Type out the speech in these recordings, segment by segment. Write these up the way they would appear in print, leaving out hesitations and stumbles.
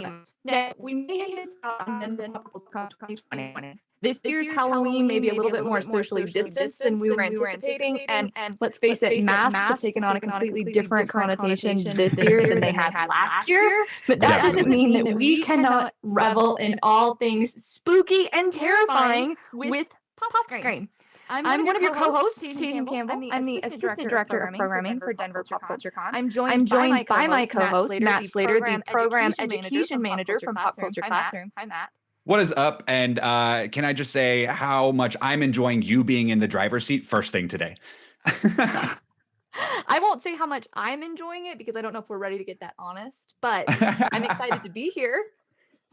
PopStream. Now, we may have this on PopCultureCon 2020. This year's Halloween may be a little bit more socially distanced than we were anticipating, and let's face it, masks have taken on a completely different connotation this year than they had last year. But that doesn't mean that we cannot revel in all things spooky and terrifying with PopScream. I'm one of your co-hosts, Tatum Campbell. I'm the Assistant Director of Programming for Denver PopCultureCon. I'm joined by my co-host, Matt Slater, the Program Education Manager from Pop Culture Classroom. Hi, Matt. What is up? And can I just say how much I'm enjoying you being in the driver's seat first thing today? I won't say how much I'm enjoying it because I don't know if we're ready to get that honest, but I'm excited to be here.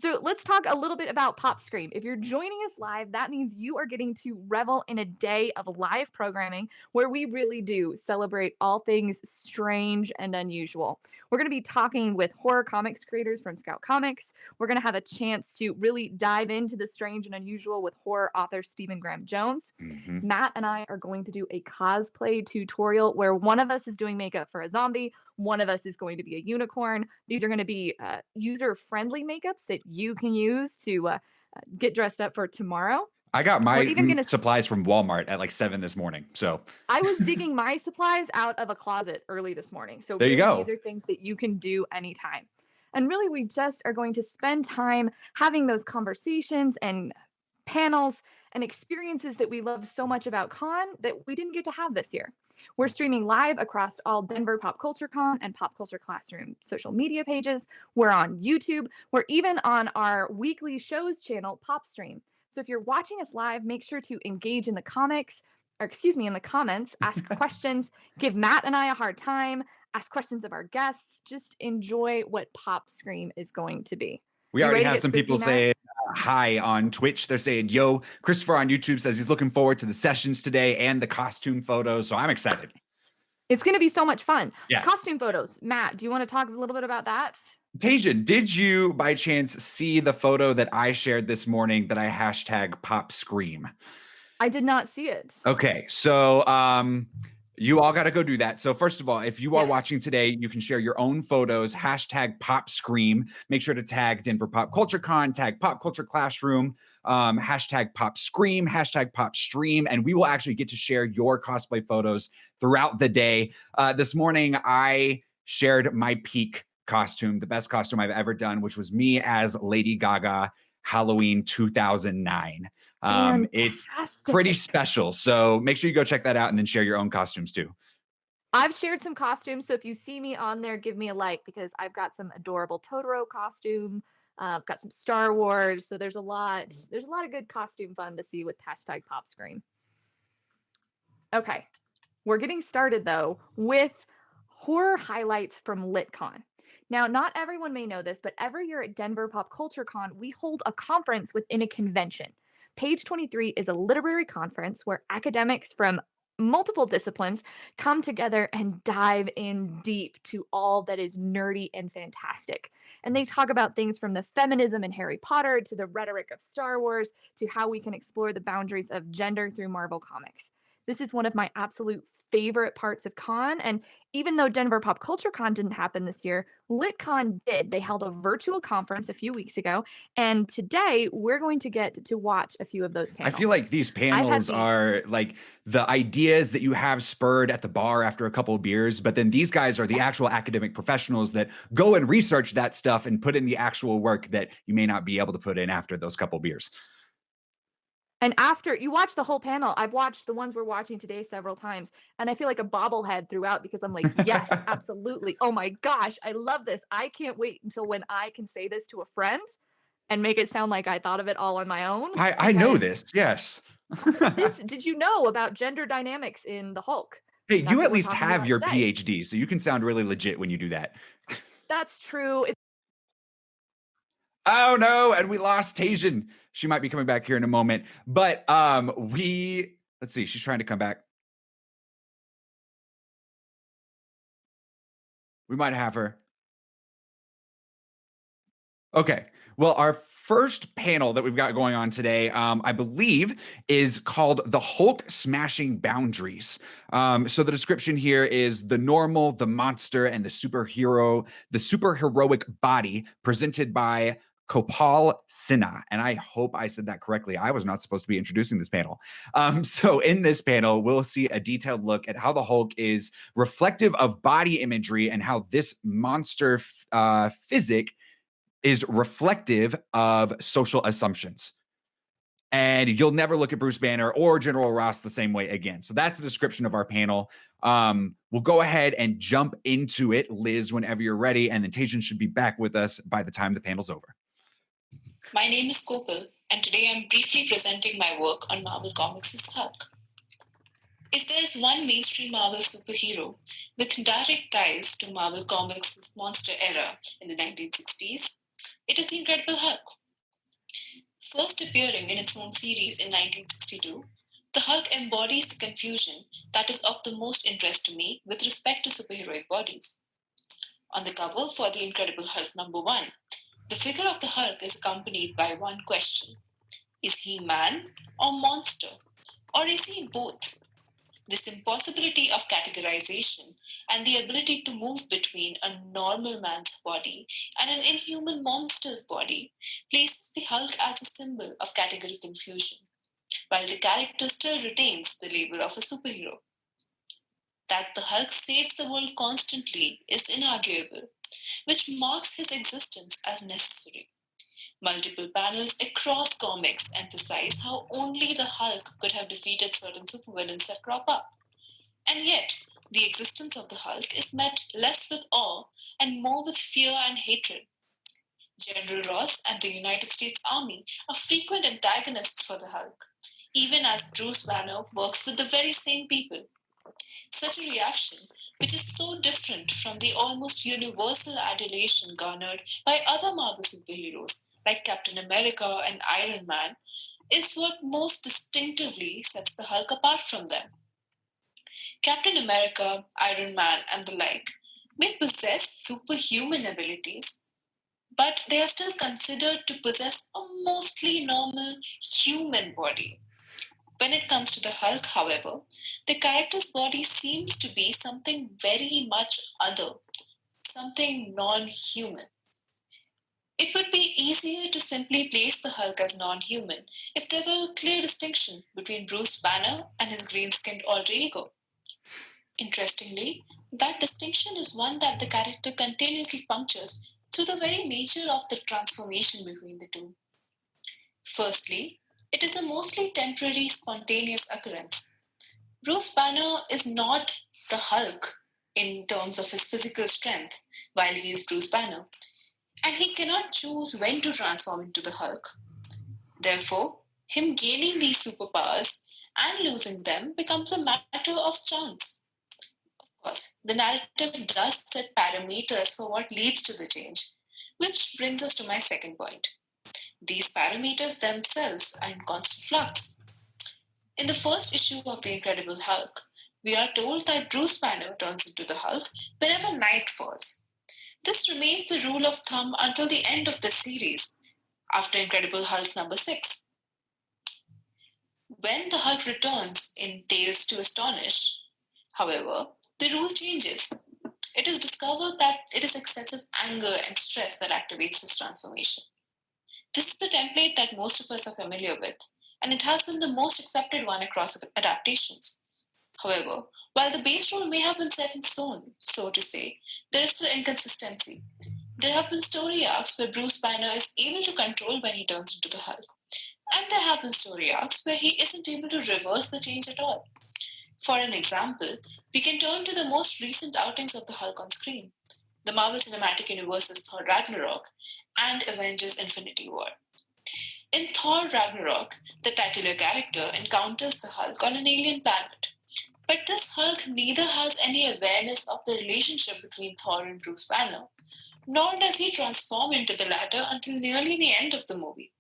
So let's talk a little bit about PopScream. If you're joining us live, that means you are getting to revel in a day of live programming where we really do celebrate all things strange and unusual. We're going to be talking with horror comics creators from Scout Comics. We're going to have a chance to really dive into the strange and unusual with horror author Stephen Graham Jones. Matt and I are going to do a cosplay tutorial where one of us is doing makeup for a zombie, one of us is going to be a unicorn. These are going to be user-friendly makeups that you can use to get dressed up for tomorrow. I got my supplies from Walmart at like 7 this morning. So I was digging my supplies out of a closet early this morning. So there you go. These are things that you can do anytime. And really, we just are going to spend time having those conversations and panels and experiences that we love so much about con that we didn't get to have this year. We're streaming live across all Denver PopCultureCon and Pop Culture Classroom social media pages. We're on YouTube. We're even on our weekly shows channel, PopStream. So if you're watching us live, make sure to engage in the comments, ask questions, give Matt and I a hard time, ask questions of our guests. Just enjoy what PopScream is going to be. We already have some people saying hi on Twitch. They're saying, yo, Christopher on YouTube says he's looking forward to the sessions today and the costume photos. So I'm excited. It's going to be so much fun. Yeah. Costume photos. Matt, do you want to talk a little bit about that? Tajan, did you by chance see the photo that I shared this morning that I hashtag PopScream? I did not see it. Okay. So, you all got to go do that. So first of all, if you are watching today, you can share your own photos, hashtag PopScream. Make sure to tag Denver PopCultureCon, tag Pop Culture Classroom, hashtag PopScream, hashtag PopStream, and we will actually get to share your cosplay photos throughout the day. This morning, I shared my peak costume, the best costume I've ever done, which was me as Lady Gaga, Halloween 2009. It's pretty special. So make sure you go check that out and then share your own costumes too. I've shared some costumes. So if you see me on there, give me a like because I've got some adorable Totoro costume. I've got some Star Wars. So there's a lot of good costume fun to see with hashtag PopScream. Okay. We're getting started though with horror highlights from LitCon. Now, not everyone may know this, but every year at Denver PopCultureCon, we hold a conference within a convention. Page 23 is a literary conference where academics from multiple disciplines come together and dive in deep to all that is nerdy and fantastic. And they talk about things from the feminism in Harry Potter to the rhetoric of Star Wars to how we can explore the boundaries of gender through Marvel Comics. This is one of my absolute favorite parts of con. And even though Denver PopCultureCon didn't happen this year, LitCon did. They held a virtual conference a few weeks ago. And today we're going to get to watch a few of those panels. I feel like these panels are like the ideas that you have spurred at the bar after a couple of beers. But then these guys are the actual academic professionals that go and research that stuff and put in the actual work that you may not be able to put in after those couple of beers. And after you watch the whole panel, I've watched the ones we're watching today several times, and I feel like a bobblehead throughout because I'm like, yes, absolutely. Oh my gosh, I love this. I can't wait until when I can say this to a friend and make it sound like I thought of it all on my own. I know this, yes. Did you know about gender dynamics in the Hulk? Hey, you at least have your PhD, so you can sound really legit when you do that. That's true. Oh no, and we lost Tajan. She might be coming back here in a moment. But let's see, she's trying to come back. We might have her. Okay. Well, our first panel that we've got going on today, I believe, is called The Hulk Smashing Boundaries. So the description here is the normal, the monster, and the superheroic body presented by Kopal Sinha. And I hope I said that correctly. I was not supposed to be introducing this panel. So in this panel, we'll see a detailed look at how the Hulk is reflective of body imagery and how this monster physic is reflective of social assumptions. And you'll never look at Bruce Banner or General Ross the same way again. So that's the description of our panel. We'll go ahead and jump into it, Liz, whenever you're ready. And then Tejan should be back with us by the time the panel's over. My name is Kopal, and today I'm briefly presenting my work on Marvel Comics' Hulk. If there's one mainstream Marvel superhero with direct ties to Marvel Comics' monster era in the 1960s, it is the Incredible Hulk. First appearing in its own series in 1962, the Hulk embodies the confusion that is of the most interest to me with respect to superheroic bodies. On the cover for The Incredible Hulk #1, the figure of the Hulk is accompanied by one question. Is he man or monster? Or is he both? This impossibility of categorization and the ability to move between a normal man's body and an inhuman monster's body places the Hulk as a symbol of category confusion, while the character still retains the label of a superhero. That the Hulk saves the world constantly is inarguable, which marks his existence as necessary. Multiple panels across comics emphasize how only the Hulk could have defeated certain supervillains that crop up. And yet, the existence of the Hulk is met less with awe and more with fear and hatred. General Ross and the United States Army are frequent antagonists for the Hulk, even as Bruce Banner works with the very same people. Such a reaction, which is so different from the almost universal adulation garnered by other Marvel superheroes like Captain America and Iron Man, is what most distinctively sets the Hulk apart from them. Captain America, Iron Man, and the like may possess superhuman abilities, but they are still considered to possess a mostly normal human body. When it comes to the Hulk, however, the character's body seems to be something very much other, something non-human. It would be easier to simply place the Hulk as non-human if there were a clear distinction between Bruce Banner and his green-skinned alter ego. Interestingly, that distinction is one that the character continuously punctures through the very nature of the transformation between the two. Firstly, it is a mostly temporary, spontaneous occurrence. Bruce Banner is not the Hulk in terms of his physical strength while he is Bruce Banner, and he cannot choose when to transform into the Hulk. Therefore, him gaining these superpowers and losing them becomes a matter of chance. Of course, the narrative does set parameters for what leads to the change, which brings us to my second point. These parameters themselves are in constant flux. In the first issue of The Incredible Hulk, we are told that Bruce Banner turns into the Hulk whenever night falls. This remains the rule of thumb until the end of the series, after Incredible Hulk #6. When the Hulk returns in Tales to Astonish, however, the rule changes. It is discovered that it is excessive anger and stress that activates this transformation. This is the template that most of us are familiar with, and it has been the most accepted one across adaptations. However, while the base role may have been set in stone, so to say, there is still inconsistency. There have been story arcs where Bruce Banner is able to control when he turns into the Hulk, and there have been story arcs where he isn't able to reverse the change at all. For an example, we can turn to the most recent outings of the Hulk on screen, the Marvel Cinematic Universe's Thor Ragnarok and Avengers Infinity War. In Thor Ragnarok, the titular character encounters the Hulk on an alien planet. But this Hulk neither has any awareness of the relationship between Thor and Bruce Banner, nor does he transform into the latter until nearly the end of the movie.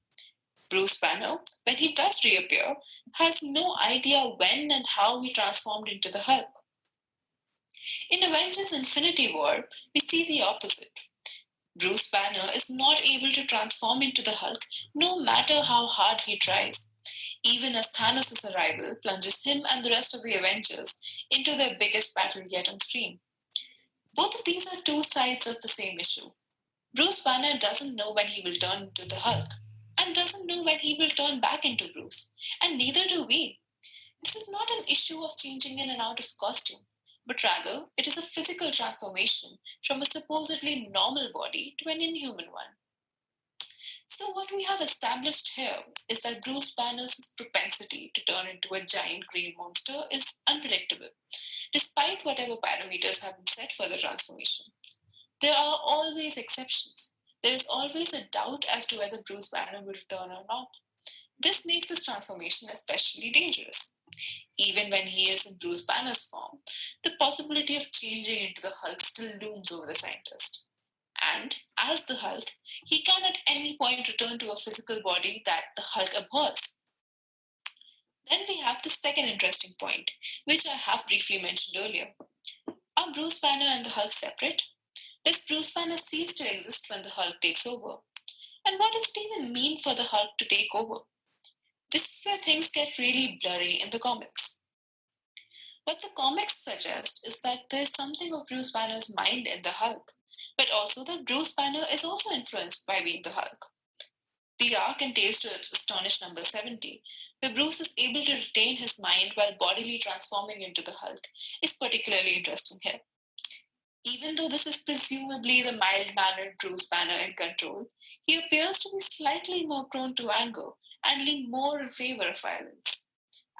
Bruce Banner, when he does reappear, has no idea when and how he transformed into the Hulk. In Avengers Infinity War, we see the opposite. Bruce Banner is not able to transform into the Hulk no matter how hard he tries, even as Thanos' arrival plunges him and the rest of the Avengers into their biggest battle yet on screen. Both of these are two sides of the same issue. Bruce Banner doesn't know when he will turn into the Hulk, and doesn't know when he will turn back into Bruce, and neither do we. This is not an issue of changing in and out of costume, but rather it is a physical transformation from a supposedly normal body to an inhuman one. So, what we have established here is that Bruce Banner's propensity to turn into a giant green monster is unpredictable, despite whatever parameters have been set for the transformation. There are always exceptions. There is always a doubt as to whether Bruce Banner will return or not. This makes this transformation especially dangerous. Even when he is in Bruce Banner's form, the possibility of changing into the Hulk still looms over the scientist. And as the Hulk, he can at any point return to a physical body that the Hulk abhors. Then we have the second interesting point, which I have briefly mentioned earlier. Are Bruce Banner and the Hulk separate? Does Bruce Banner cease to exist when the Hulk takes over? And what does it even mean for the Hulk to take over? This is where things get really blurry in the comics. What the comics suggest is that there is something of Bruce Banner's mind in the Hulk, but also that Bruce Banner is also influenced by being the Hulk. The arc in Tales to Astonish number 70, where Bruce is able to retain his mind while bodily transforming into the Hulk, is particularly interesting here. Even though this is presumably the mild-mannered Bruce Banner in control, he appears to be slightly more prone to anger and lean more in favor of violence.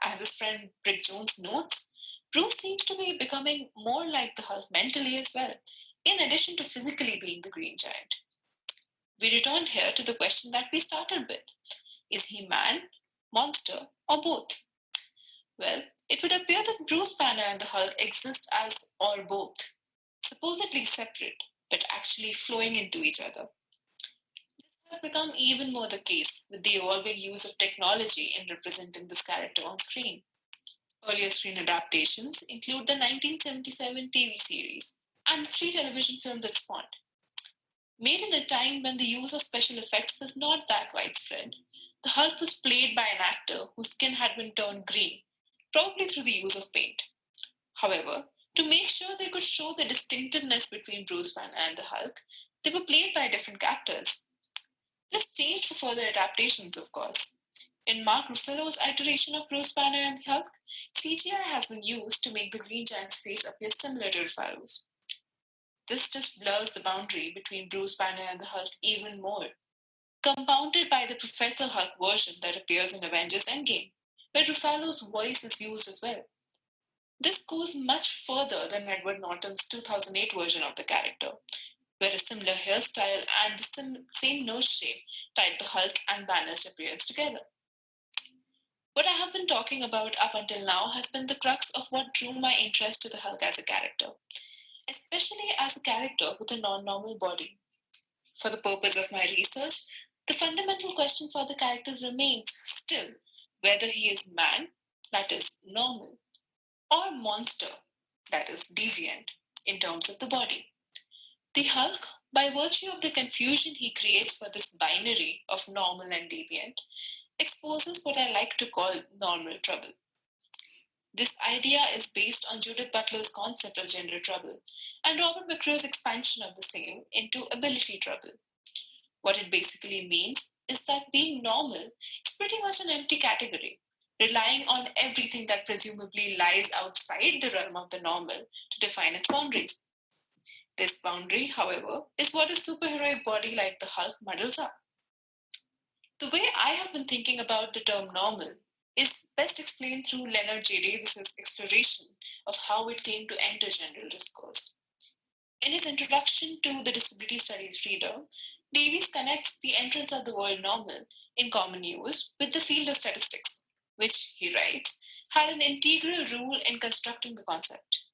As his friend Rick Jones notes, Bruce seems to be becoming more like the Hulk mentally as well, in addition to physically being the Green Giant. We return here to the question that we started with. Is he man, monster, or both? Well, it would appear that Bruce Banner and the Hulk exist as or both, supposedly separate, but actually flowing into each other. This has become even more the case with the evolving use of technology in representing this character on screen. Earlier screen adaptations include the 1977 TV series and the 3 television films that spawned. Made in a time when the use of special effects was not that widespread, the Hulk was played by an actor whose skin had been turned green, probably through the use of paint. However, to make sure they could show the distinctiveness between Bruce Banner and the Hulk, they were played by different actors. This changed for further adaptations, of course. In Mark Ruffalo's iteration of Bruce Banner and the Hulk, CGI has been used to make the Green Giant's face appear similar to Ruffalo's. This just blurs the boundary between Bruce Banner and the Hulk even more, compounded by the Professor Hulk version that appears in Avengers Endgame, where Ruffalo's voice is used as well. This goes much further than Edward Norton's 2008 version of the character, where a similar hairstyle and the same nose shape tied the Hulk and Banner's appearance together. What I have been talking about up until now has been the crux of what drew my interest to the Hulk as a character, especially as a character with a non-normal body. For the purpose of my research, the fundamental question for the character remains still whether he is man, that is normal, or monster, that is deviant, in terms of the body. The Hulk, by virtue of the confusion he creates for this binary of normal and deviant, exposes what I like to call normal trouble. This idea is based on Judith Butler's concept of gender trouble and Robert McCrue's expansion of the same into ability trouble. What it basically means is that being normal is pretty much an empty category, relying on everything that presumably lies outside the realm of the normal to define its boundaries. This boundary, however, is what a superheroic body like the Hulk muddles up. The way I have been thinking about the term normal is best explained through Leonard J. Davis's exploration of how it came to enter general discourse. In his introduction to the Disability Studies reader, Davies connects the entrance of the word normal in common use with the field of statistics, which, he writes, had an integral role in constructing the concept.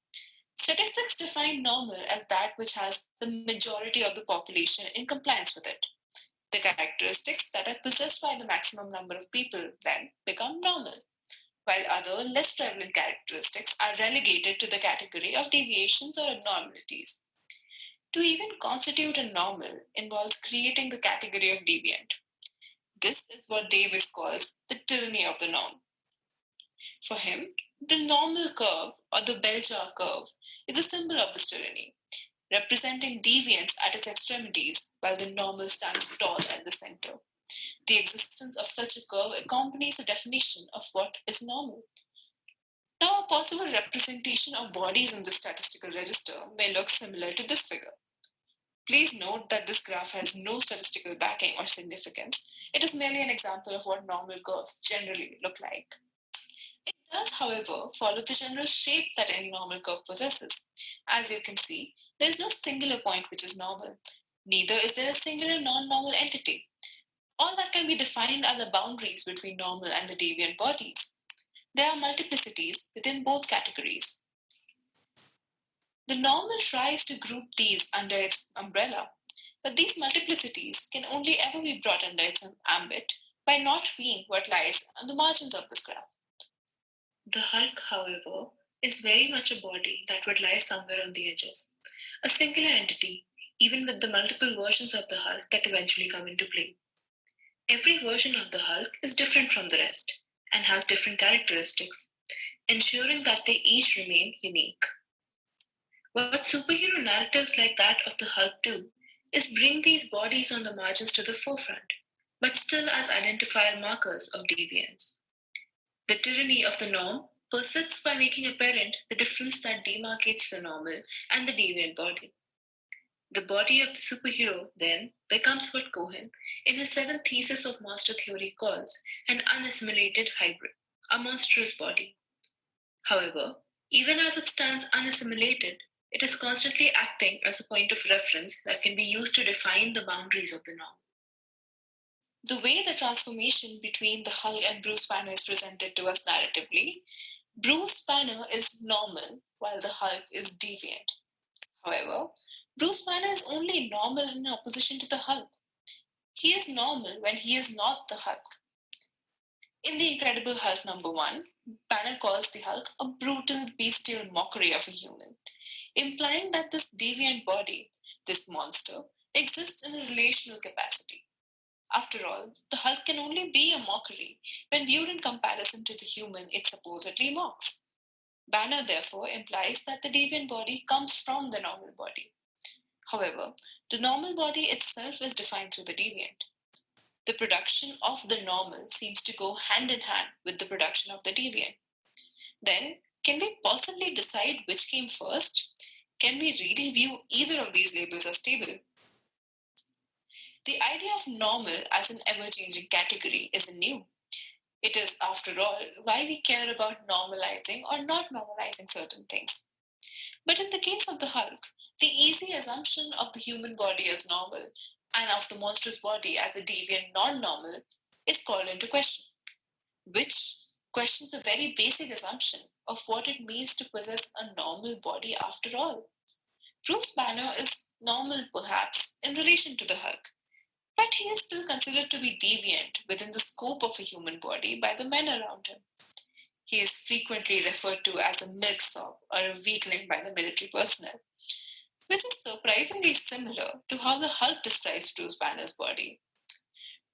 Statistics define normal as that which has the majority of the population in compliance with it. The characteristics that are possessed by the maximum number of people then become normal, while other less prevalent characteristics are relegated to the category of deviations or abnormalities. To even constitute a normal involves creating the category of deviant. This is what Davis calls the tyranny of the norm. For him, the normal curve or the bell jar curve is a symbol of this tyranny, representing deviance at its extremities while the normal stands tall at the center. The existence of such a curve accompanies a definition of what is normal. Now, a possible representation of bodies in the statistical register may look similar to this figure. Please note that this graph has no statistical backing or significance. It is merely an example of what normal curves generally look like. It does, however, follow the general shape that any normal curve possesses. As you can see, there is no singular point which is normal. Neither is there a singular non-normal entity. All that can be defined are the boundaries between normal and the deviant bodies. There are multiplicities within both categories. The normal tries to group these under its umbrella, but these multiplicities can only ever be brought under its ambit by not being what lies on the margins of this graph. The Hulk, however, is very much a body that would lie somewhere on the edges, a singular entity, even with the multiple versions of the Hulk that eventually come into play. Every version of the Hulk is different from the rest and has different characteristics, ensuring that they each remain unique. What superhero narratives like that of the Hulk do is bring these bodies on the margins to the forefront, but still as identifier markers of deviance. The tyranny of the norm persists by making apparent the difference that demarcates the normal and the deviant body. The body of the superhero, then, becomes what Cohen, in his seventh thesis of master theory, calls an unassimilated hybrid, a monstrous body. However, even as it stands unassimilated, it is constantly acting as a point of reference that can be used to define the boundaries of the norm. The way the transformation between the Hulk and Bruce Banner is presented to us narratively, Bruce Banner is normal while the Hulk is deviant. However, Bruce Banner is only normal in opposition to the Hulk. He is normal when he is not the Hulk. In The Incredible Hulk #1, Banner calls the Hulk a brutal, bestial mockery of a human, implying that this deviant body, this monster, exists in a relational capacity. After all, the Hulk can only be a mockery when viewed in comparison to the human it supposedly mocks. Banner therefore implies that the deviant body comes from the normal body. However, the normal body itself is defined through the deviant. The production of the normal seems to go hand in hand with the production of the deviant. Then, can we possibly decide which came first? Can we really view either of these labels as stable? The idea of normal as an ever-changing category isn't new. It is, after all, why we care about normalizing or not normalizing certain things. But in the case of the Hulk, the easy assumption of the human body as normal and of the monstrous body as a deviant non-normal is called into question, which questions the very basic assumption of what it means to possess a normal body after all. Bruce Banner is normal, perhaps, in relation to the Hulk, but he is still considered to be deviant within the scope of a human body by the men around him. He is frequently referred to as a milksop or a weakling by the military personnel, which is surprisingly similar to how the Hulk describes Bruce Banner's body.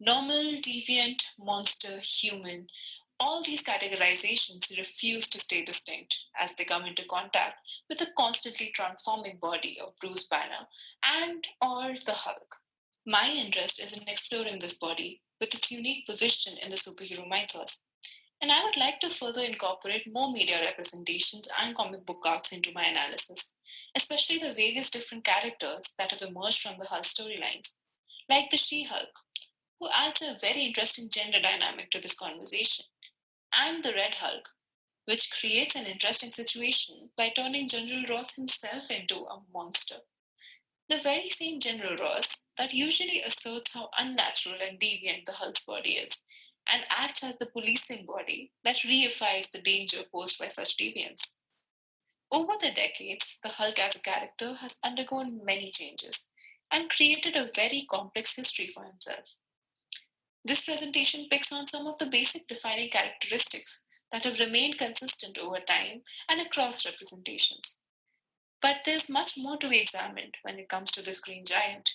Normal, deviant, monster, human, all these categorizations refuse to stay distinct as they come into contact with the constantly transforming body of Bruce Banner and or the Hulk. My interest is in exploring this body with its unique position in the superhero mythos, and I would like to further incorporate more media representations and comic book arcs into my analysis, especially the various different characters that have emerged from the Hulk storylines, like the She-Hulk, who adds a very interesting gender dynamic to this conversation, and the Red Hulk, which creates an interesting situation by turning General Ross himself into a monster. The very same General Ross that usually asserts how unnatural and deviant the Hulk's body is, and acts as the policing body that reifies the danger posed by such deviance. Over the decades, the Hulk as a character has undergone many changes and created a very complex history for himself. This presentation picks on some of the basic defining characteristics that have remained consistent over time and across representations. But there's much more to be examined when it comes to this green giant,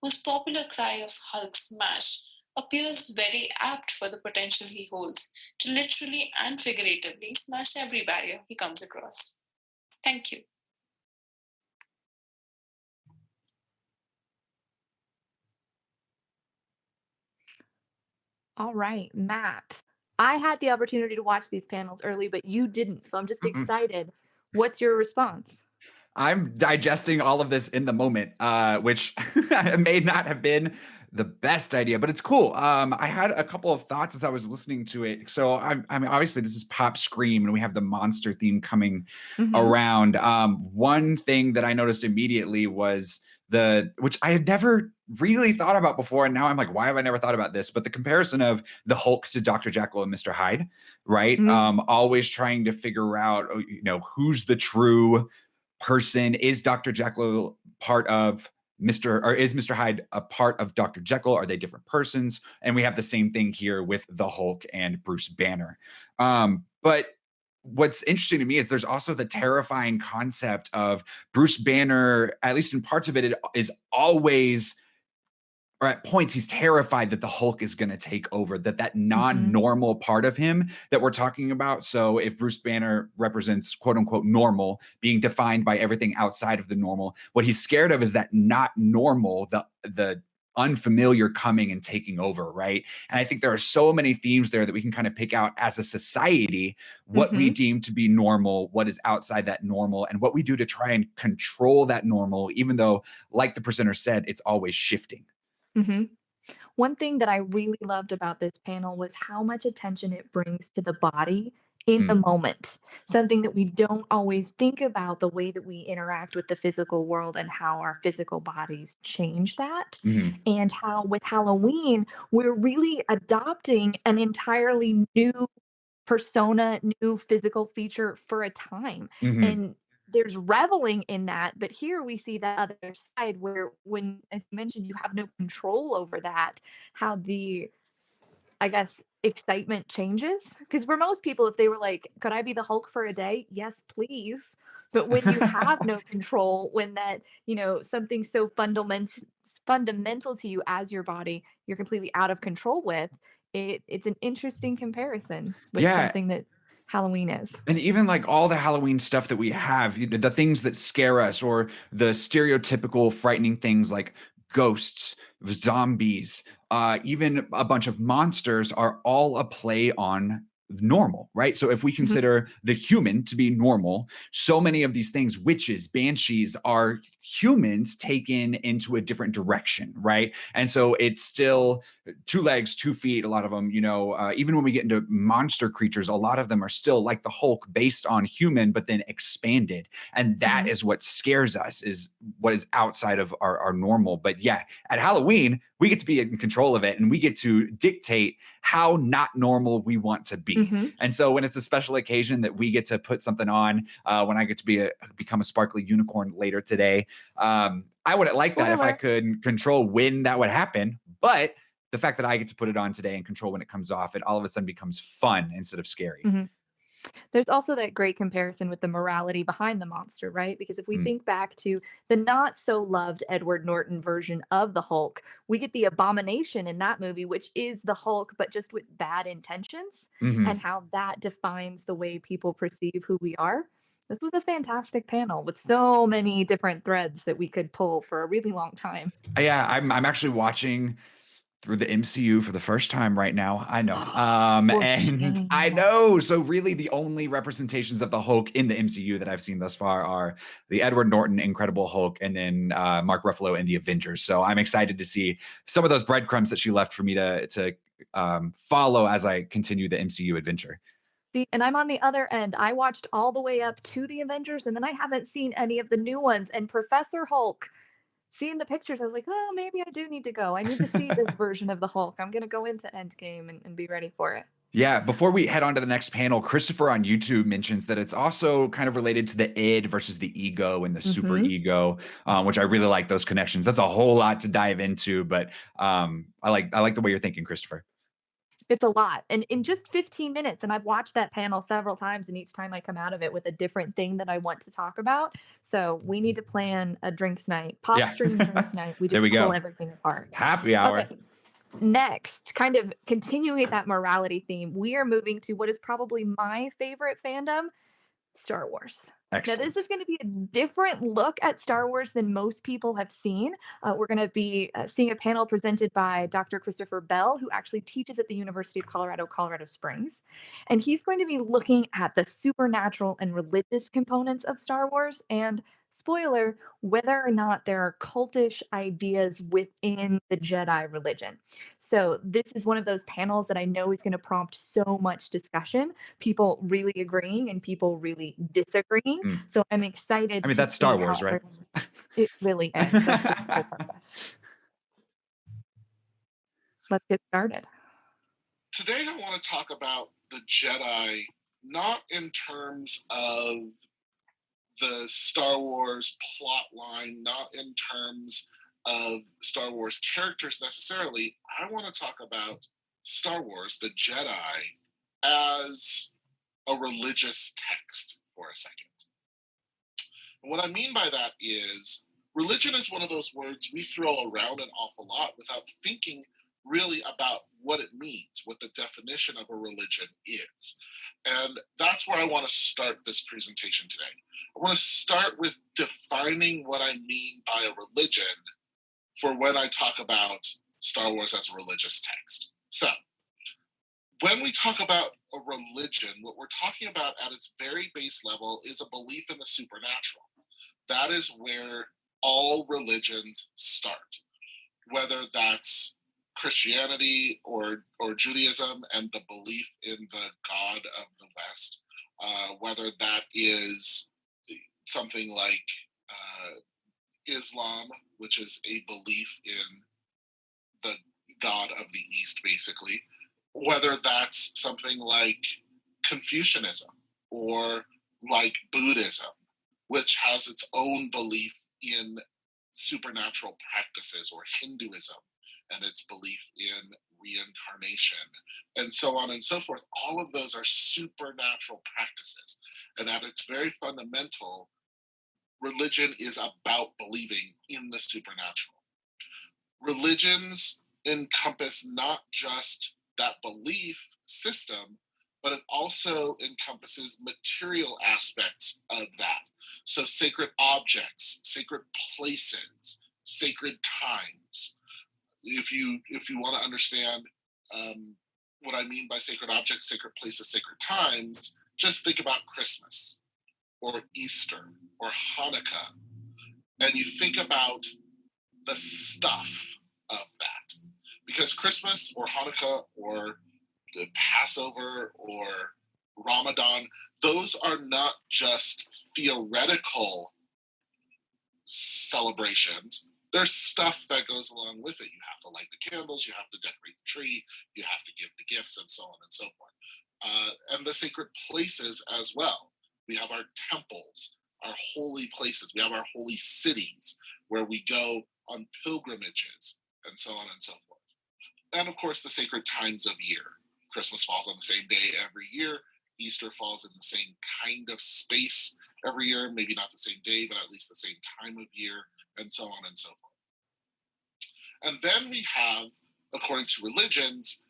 whose popular cry of Hulk smash appears very apt for the potential he holds to literally and figuratively smash every barrier he comes across. Thank you. All right, Matt. I had the opportunity to watch these panels early, but you didn't. So I'm just excited. What's your response? I'm digesting all of this in the moment, which may not have been the best idea, but it's cool. I had a couple of thoughts as I was listening to it. So I mean, obviously this is PopSCREAM, and we have the monster theme coming around. One thing that I noticed immediately was which I had never really thought about before, and now I'm like, why have I never thought about this? But the comparison of the Hulk to Dr. Jekyll and Mr. Hyde, right? Always trying to figure out, who's the true person. Is Dr. Jekyll part of is Mr. Hyde a part of Dr. Jekyll? Are they different persons? And we have the same thing here with the Hulk and Bruce Banner. But what's interesting to me is there's also the terrifying concept of Bruce Banner, at least in parts of it, is always, or at points, he's terrified that the Hulk is going to take over, that non-normal part of him that we're talking about. So if Bruce Banner represents quote unquote normal, being defined by everything outside of the normal, what he's scared of is that not normal, the unfamiliar coming and taking over, right? And I think there are so many themes there that we can kind of pick out as a society, what we deem to be normal, what is outside that normal, and what we do to try and control that normal, even though, like the presenter said, it's always shifting. One thing that I really loved about this panel was how much attention it brings to the body in the moment. Something that we don't always think about, the way that we interact with the physical world and how our physical bodies change that. And how with Halloween, we're really adopting an entirely new persona, new physical feature for a time. And there's reveling in that, but here we see that other side where, when, as you mentioned, you have no control over that, how I guess, excitement changes. Because for most people, if they were like, could I be the Hulk for a day? Yes, please. But when you have no control, when that, something so fundamental to you as your body, you're completely out of control with, it's an interesting comparison with something that Halloween is. And even like all the Halloween stuff that we have, the things that scare us, or the stereotypical frightening things like ghosts, zombies, even a bunch of monsters, are all a play on normal, right? So if we consider the human to be normal, so many of these things, witches, banshees, are humans taken into a different direction, right? And so it's still 2 legs, 2 feet, a lot of them, even when we get into monster creatures, a lot of them are still like the Hulk, based on human, but then expanded. And that is what scares us, is what is outside of our normal. But yeah, at Halloween, we get to be in control of it, and we get to dictate how not normal we want to be. And so when it's a special occasion that we get to put something on, when I get to become a sparkly unicorn later today, I wouldn't like that if I could control when that would happen. But the fact that I get to put it on today and control when it comes off, it all of a sudden becomes fun instead of scary. There's also that great comparison with the morality behind the monster, right? Because if we think back to the not so loved Edward Norton version of the Hulk, we get the abomination in that movie, which is the Hulk, but just with bad intentions, and how that defines the way people perceive who we are. This was a fantastic panel with so many different threads that we could pull for a really long time. Yeah, I'm actually watching through the MCU for the first time right now. I know. And I know. So really the only representations of the Hulk in the MCU that I've seen thus far are the Edward Norton Incredible Hulk, and then Mark Ruffalo in the Avengers. So I'm excited to see some of those breadcrumbs that she left for me to follow as I continue the MCU adventure. See, and I'm on the other end. I watched all the way up to the Avengers, and then I haven't seen any of the new ones. And Professor Hulk, seeing the pictures, I was like, oh, maybe I do need to go. I need to see this version of the Hulk. I'm going to go into Endgame and be ready for it. Yeah, before we head on to the next panel, Christopher on YouTube mentions that it's also kind of related to the id versus the ego and the super ego, which I really like those connections. That's a whole lot to dive into, but I like the way you're thinking, Christopher. It's a lot, and in just 15 minutes, and I've watched that panel several times, and each time I come out of it with a different thing that I want to talk about. So we need to plan a drinks night, Yeah. PopStream drinks night. We There just we pull go. everything apart. Happy hour. Okay. Next, kind of continuing that morality theme, we are moving to what is probably my favorite fandom, Star Wars. Now, Excellent. this is going to be a different look at Star Wars than most people have seen. We're going to be seeing a panel presented by Dr. Christopher Bell, who actually teaches at the University of Colorado, Colorado Springs. And he's going to be looking at the supernatural and religious components of Star Wars and, spoiler, whether or not there are cultish ideas within the Jedi religion. So, this is one of those panels that I know is going to prompt so much discussion, people really agreeing and people really disagreeing. Mm. So I'm excited. I mean, to that's Star see how Wars, right? It really is. That's just the whole purpose. Let's get started. Today, I want to talk about the Jedi, not in terms of the Star Wars plot line, not in terms of Star Wars characters necessarily. I want to talk about Star Wars, the Jedi, as a religious text for a second. And what I mean by that is religion is one of those words we throw around an awful lot without thinking really about what it means, what the definition of a religion is. And that's where I want to start this presentation today. I want to start with defining what I mean by a religion for when I talk about Star Wars as a religious text. So, when we talk about a religion, what we're talking about at its very base level is a belief in the supernatural. That is where all religions start, whether that's Christianity or Judaism and the belief in the God of the West, whether that is something like Islam, which is a belief in the God of the East, basically, whether that's something like Confucianism or like Buddhism, which has its own belief in supernatural practices, or Hinduism and its belief in reincarnation, and so on and so forth. All of those are supernatural practices. And at its very fundamental, religion is about believing in the supernatural. Religions encompass not just that belief system, but it also encompasses material aspects of that. So sacred objects, sacred places, sacred times. If you want to understand what I mean by sacred objects, sacred places, sacred times, just think about Christmas or Easter or Hanukkah, and you think about the stuff of that. Because Christmas or Hanukkah or the Passover or Ramadan, those are not just theoretical celebrations. There's stuff that goes along with it. You have to light the candles, you have to decorate the tree, you have to give the gifts, and so on and so forth. And the sacred places as well. We have our temples, our holy places. We have our holy cities where we go on pilgrimages, and so on and so forth. And of course, the sacred times of year. Christmas falls on the same day every year. Easter falls in the same kind of space every year, maybe not the same day, but at least the same time of year, and so on and so forth. And then we have, according to religions,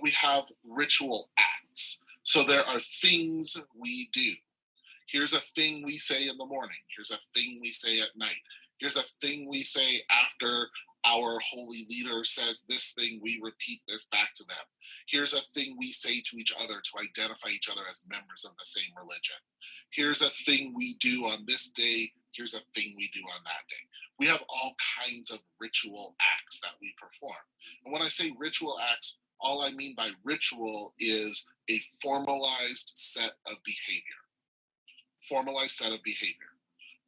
we have ritual acts. So there are things we do. Here's a thing we say in the morning. Here's a thing we say at night. Here's a thing we say after our holy leader says this thing, we repeat this back to them. Here's a thing we say to each other to identify each other as members of the same religion. Here's a thing we do on this day. Here's a thing we do on that day. We have all kinds of ritual acts that we perform. And when I say ritual acts, all I mean by ritual is a formalized set of behavior. Formalized set of behavior.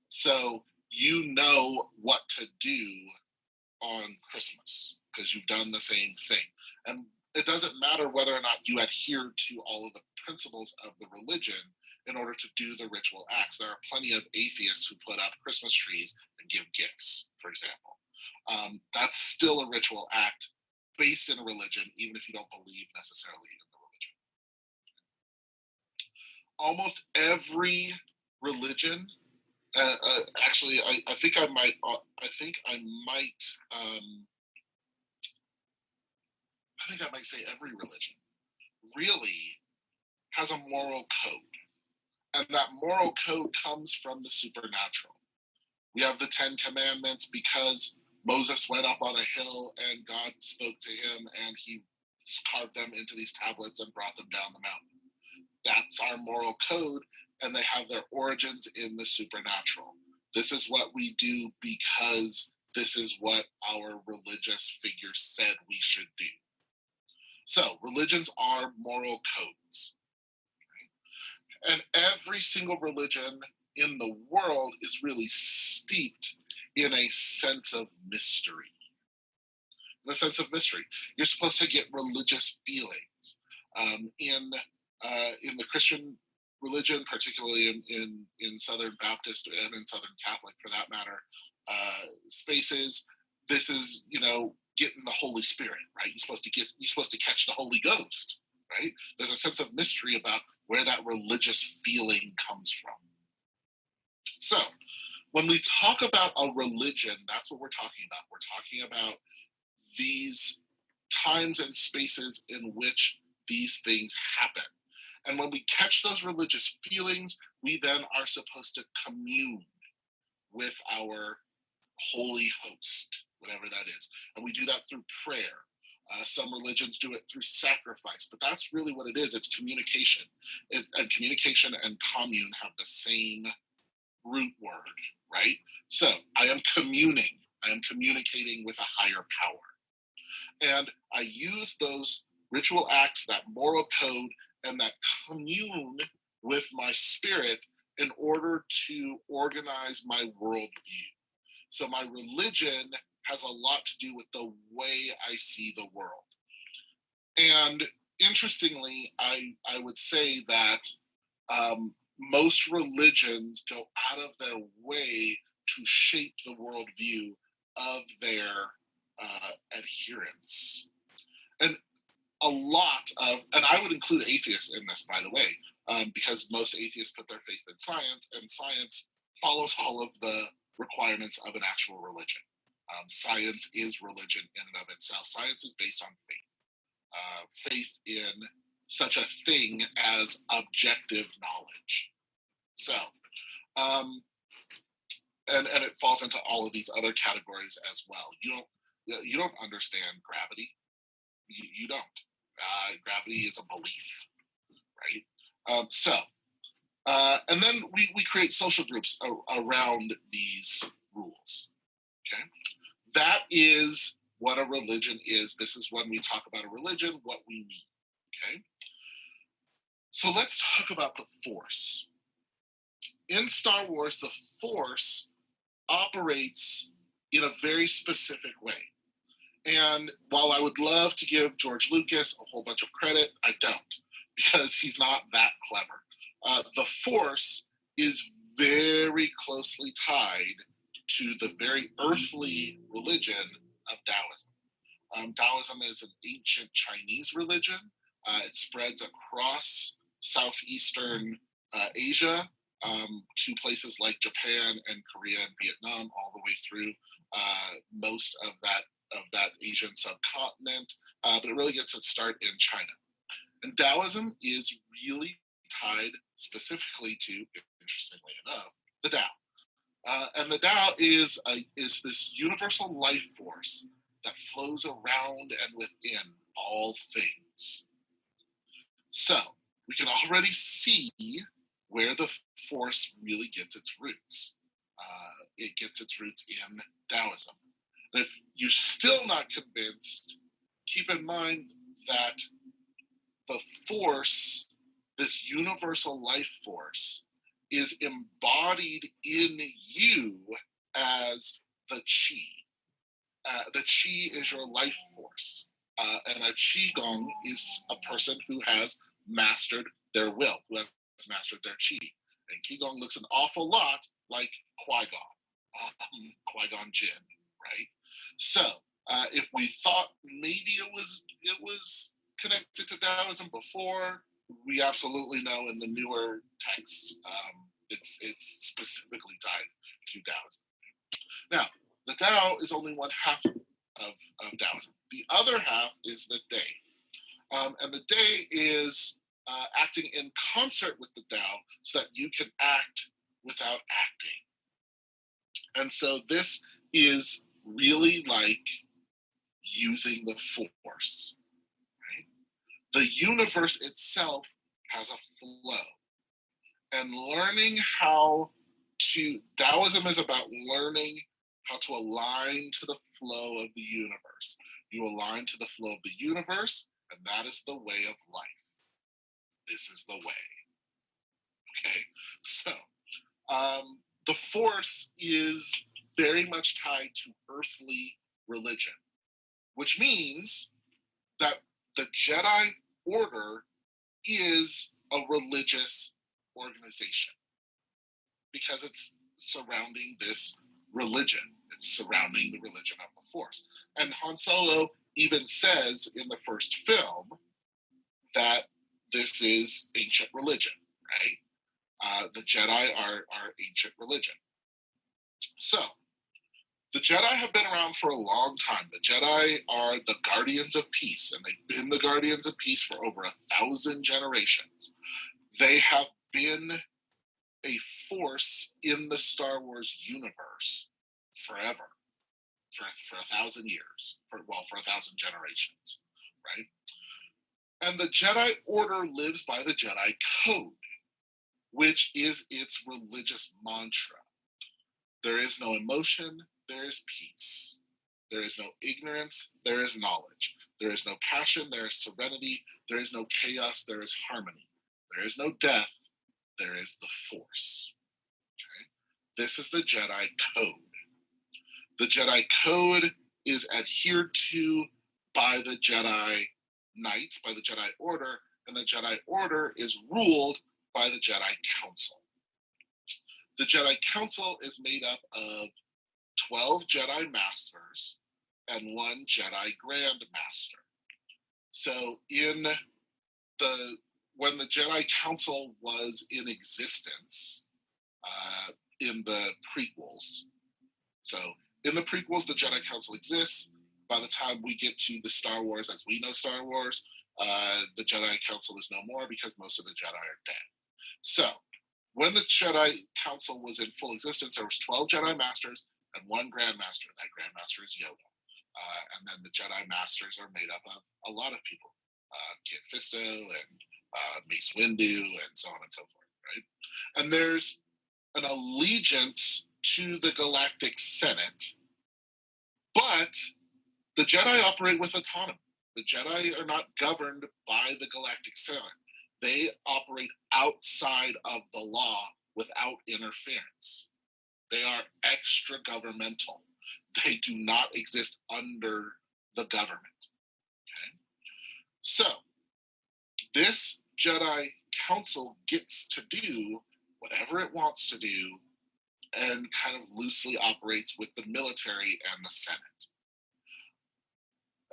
So you know what to do on Christmas because you've done the same thing. And it doesn't matter whether or not you adhere to all of the principles of the religion in order to do the ritual acts. There are plenty of atheists who put up Christmas trees and give gifts, for example. That's still a ritual act based in a religion, even if you don't believe necessarily in the religion. Almost every religion, actually, I think I might say every religion really has a moral code, and that moral code comes from the supernatural. We have the 10 Commandments because Moses went up on a hill and God spoke to him and he carved them into these tablets and brought them down the mountain. That's our moral code, and they have their origins in the supernatural. This is what we do because this is what our religious figures said we should do. So religions are moral codes. Right? And every single religion in the world is really steeped in a sense of mystery. In a sense of mystery. You're supposed to get religious feelings. In the Christian religion, particularly in Southern Baptist and in Southern Catholic for that matter, spaces, this is, getting the Holy Spirit, right? You're supposed to catch the Holy Ghost, right? There's a sense of mystery about where that religious feeling comes from. So when we talk about a religion, that's what we're talking about. We're talking about these times and spaces in which these things happen. And when we catch those religious feelings, we then are supposed to commune with our holy host, whatever that is. And we do that through prayer. Some religions do it through sacrifice, but that's really what it is. It's communication. And communication and commune have the same root word, right? So I am communing. I am communicating with a higher power. And I use those ritual acts, that moral code, and that commune with my spirit in order to organize my worldview. So my religion has a lot to do with the way I see the world. And interestingly, I would say that most religions go out of their way to shape the worldview of their adherents. And a lot of, and I would include atheists in this, by the way, because most atheists put their faith in science, and science follows all of the requirements of an actual religion. Science is religion in and of itself. Science is based on faith. Faith in such a thing as objective knowledge. So, and it falls into all of these other categories as well. You don't understand gravity. You don't. Gravity is a belief, right? And then we create social groups around these rules. Okay, that is what a religion is. This is when we talk about a religion, what we mean. Okay, so let's talk about the Force. In Star Wars, the Force operates in a very specific way. And while I would love to give George Lucas a whole bunch of credit, I don't, because he's not that clever. The Force is very closely tied to the very earthly religion of Taoism. Taoism is an ancient Chinese religion. It spreads across southeastern Asia to places like Japan and Korea and Vietnam, all the way through most of that Asian subcontinent, but it really gets its start in China. And Taoism is really tied specifically to, interestingly enough, the Tao. And the Tao is this universal life force that flows around and within all things. So we can already see where the Force really gets its roots. It gets its roots in Taoism. And if you're still not convinced, keep in mind that the Force, this universal life force, is embodied in you as the Qi. The Qi is your life force. And a Qigong is a person who has mastered their will, who has mastered their Qi. And Qigong looks an awful lot like Qui-Gon Jinn, right? So If we thought maybe it was connected to Taoism before, we absolutely know in the newer texts it's specifically tied to Taoism. Now, the Tao is only one half of Taoism. The other half is the Day. And the Day is acting in concert with the Tao so that you can act without acting. And so this is really like using the Force. Right? The universe itself has a flow. And learning how to, Taoism is about learning how to align to the flow of the universe. You align to the flow of the universe, and that is the way of life. This is the way. Okay, so the Force is very much tied to earthly religion, which means that the Jedi Order is a religious organization because it's surrounding this religion. It's surrounding the religion of the Force. And Han Solo even says in the first film that this is ancient religion, right? The Jedi are ancient religion. So, the Jedi have been around for a long time. The Jedi are the guardians of peace, and they've been the guardians of peace for over 1,000 generations. They have been a force in the Star Wars universe forever, for 1,000 years, for 1,000 generations, right? And the Jedi Order lives by the Jedi Code, which is its religious mantra. There is no emotion, there is peace. There is no ignorance, there is knowledge. There is no passion, there is serenity. There is no chaos, there is harmony. There is no death, there is the Force. Okay? This is the Jedi Code. The Jedi Code is adhered to by the Jedi Knights, by the Jedi Order, and the Jedi Order is ruled by the Jedi Council. The Jedi Council is made up of 12 Jedi Masters and 1 Jedi Grand Master. So when the Jedi Council was in existence in the prequels, so in the prequels, the Jedi Council exists. By the time we get to the Star Wars as we know Star Wars, the Jedi Council is no more because most of the Jedi are dead. So when the Jedi Council was in full existence, there was 12 Jedi Masters and 1 Grand Master. That Grand Master is Yoda. And then the Jedi Masters are made up of a lot of people. Kit Fisto and Mace Windu and so on and so forth, right? And there's an allegiance to the Galactic Senate, but the Jedi operate with autonomy. The Jedi are not governed by the Galactic Senate. They operate outside of the law without interference. They are extra-governmental. They do not exist under the government. Okay? So, this Jedi Council gets to do whatever it wants to do and kind of loosely operates with the military and the Senate.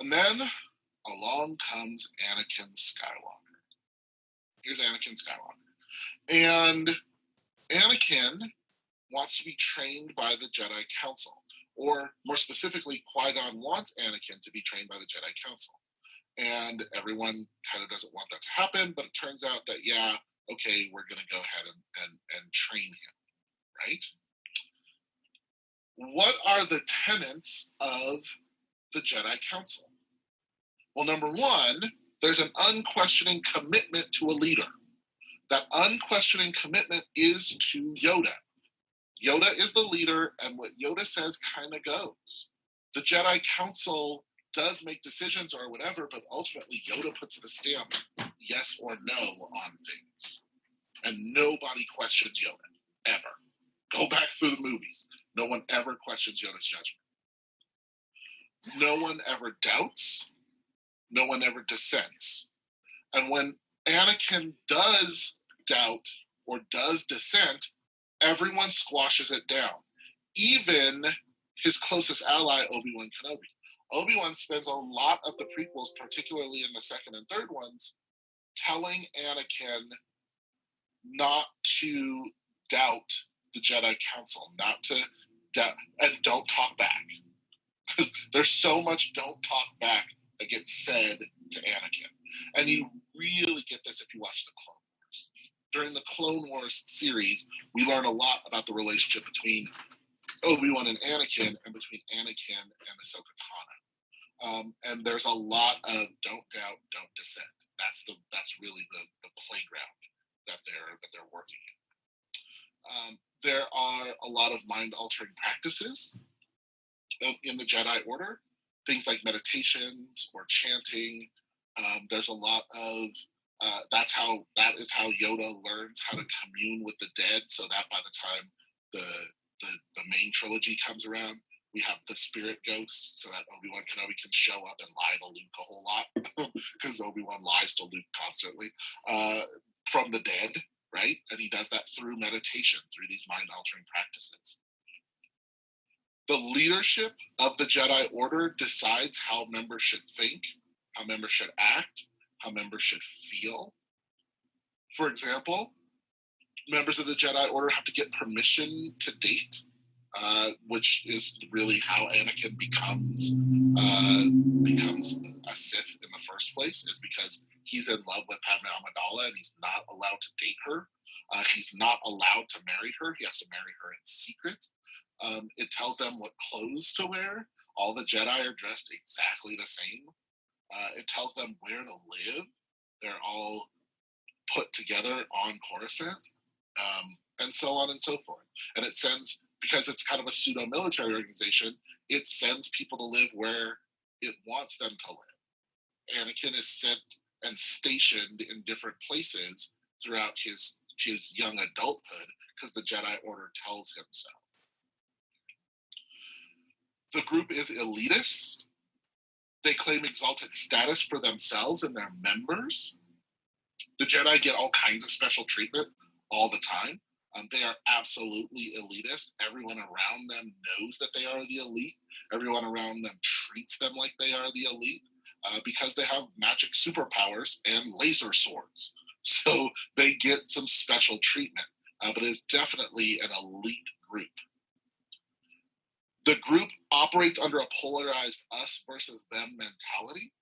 And then along comes Anakin Skywalker. Here's Anakin Skywalker. And Anakin wants to be trained by the Jedi Council. Or more specifically, Qui-Gon wants Anakin to be trained by the Jedi Council. And everyone kind of doesn't want that to happen, but it turns out that, yeah, okay, we're going to go ahead and train him, right? What are the tenets of the Jedi Council? Well, number one, there's an unquestioning commitment to a leader. That unquestioning commitment is to Yoda. Yoda is the leader, and what Yoda says kind of goes. The Jedi Council does make decisions or whatever, but ultimately Yoda puts the stamp yes or no on things. And nobody questions Yoda, ever. Go back through the movies. No one ever questions Yoda's judgment. No one ever doubts. No one ever dissents. And when Anakin does doubt or does dissent, everyone squashes it down. Even his closest ally, Obi-Wan Kenobi. Obi-Wan spends a lot of the prequels, particularly in the second and third ones, telling Anakin not to doubt the Jedi Council, not to doubt, and don't talk back. There's so much don't talk back that gets said to Anakin. And you really get this if you watch the Clone Wars. During the Clone Wars series, we learn a lot about the relationship between Obi-Wan and Anakin, and between Anakin and Ahsoka Tano. And there's a lot of don't doubt, don't dissent. That's really the playground that they're working in. There are a lot of mind-altering practices in the Jedi Order, things like meditations or chanting. There's a lot of that is how Yoda learns how to commune with the dead, so that by the time the main trilogy comes around, we have the spirit ghosts, so that Obi-Wan Kenobi can show up and lie to Luke a whole lot, because Obi-Wan lies to Luke constantly, from the dead, right? And he does that through meditation, through these mind-altering practices. The leadership of the Jedi Order decides how members should think, how members should act, how members should feel. For example, members of the Jedi Order have to get permission to date, which is really how Anakin becomes a Sith in the first place, is because he's in love with Padme Amidala and he's not allowed to date her. He's not allowed to marry her. He has to marry her in secret. It tells them what clothes to wear. All the Jedi are dressed exactly the same. It tells them where to live. They're all put together on Coruscant, and so on and so forth. And it sends, because it's kind of a pseudo-military organization, it sends people to live where it wants them to live. Anakin is sent and stationed in different places throughout his young adulthood because the Jedi Order tells him so. The group is elitist. They claim exalted status for themselves and their members. The Jedi get all kinds of special treatment all the time. They are absolutely elitist. Everyone around them knows that they are the elite. Everyone around them treats them like they are the elite because they have magic superpowers and laser swords. So they get some special treatment, but it's definitely an elite group. The group operates under a polarized us versus them mentality.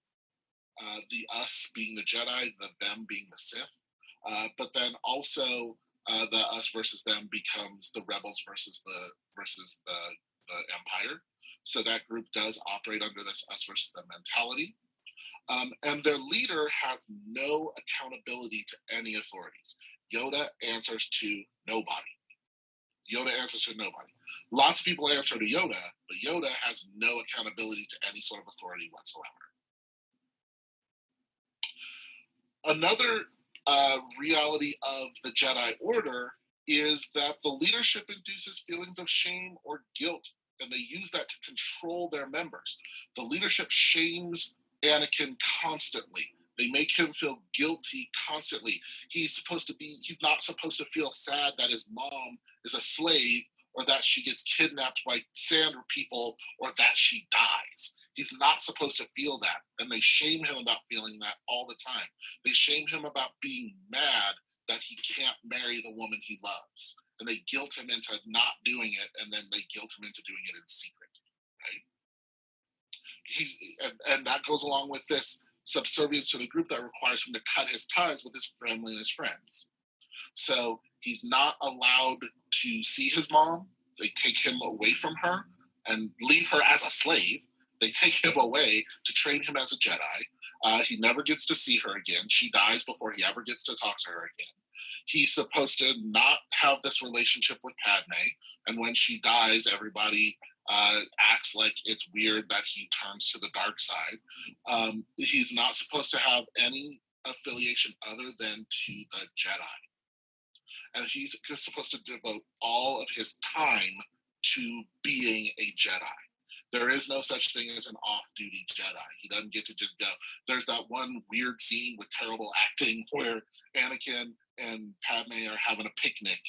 The us being the Jedi, the them being the Sith. But then also the us versus them becomes the rebels versus the Empire. So that group does operate under this us versus them mentality. And their leader has no accountability to any authorities. Yoda answers to nobody. Lots of people answer to Yoda, but Yoda has no accountability to any sort of authority whatsoever. Another reality of the Jedi Order is that the leadership induces feelings of shame or guilt, and they use that to control their members. The leadership shames Anakin constantly. They make him feel guilty constantly. He's not supposed to feel sad that his mom is a slave, or that she gets kidnapped by sand people, or that she dies. He's not supposed to feel that. And they shame him about feeling that all the time. They shame him about being mad that he can't marry the woman he loves. And they guilt him into not doing it, and then they guilt him into doing it in secret, right? And that goes along with this subservience to the group that requires him to cut his ties with his family and his friends. So he's not allowed to see his mom. They take him away from her and leave her as a slave. They take him away to train him as a Jedi. He never gets to see her again. She dies before he ever gets to talk to her again. He's supposed to not have this relationship with Padme. And when she dies, everybody acts like it's weird that he turns to the dark side. He's not supposed to have any affiliation other than to the Jedi. And he's supposed to devote all of his time to being a Jedi. There is no such thing as an off-duty Jedi. He doesn't get to just go. There's that one weird scene with terrible acting where Anakin and Padme are having a picnic,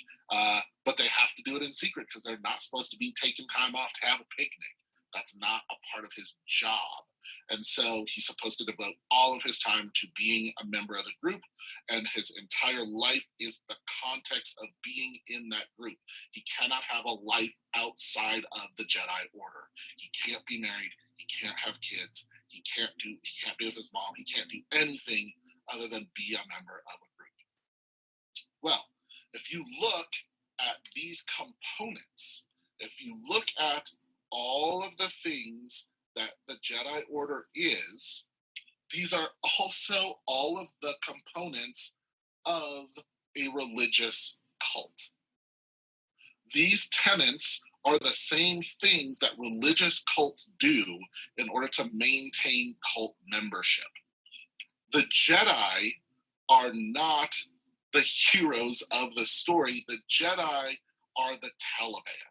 but they have to do it in secret because they're not supposed to be taking time off to have a picnic. That's not a part of his job. And so he's supposed to devote all of his time to being a member of the group, and his entire life is the context of being in that group. He cannot have a life outside of the Jedi Order. He can't be married. He can't have kids. He can't be with his mom. He can't do anything other than be a member of a group. Well, if you look at these components, if you look at all of the things that the Jedi Order is, these are also all of the components of a religious cult. These tenets are the same things that religious cults do in order to maintain cult membership. The Jedi are not the heroes of the story. The Jedi are the Taliban.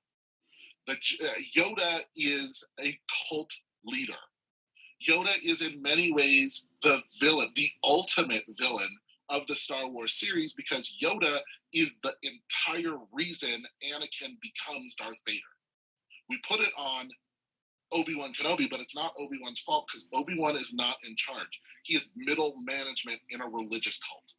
Yoda is a cult leader. Yoda is in many ways the villain, the ultimate villain of the Star Wars series, because Yoda is the entire reason Anakin becomes Darth Vader. We put it on Obi-Wan Kenobi, but it's not Obi-Wan's fault, because Obi-Wan is not in charge. He is middle management in a religious cult.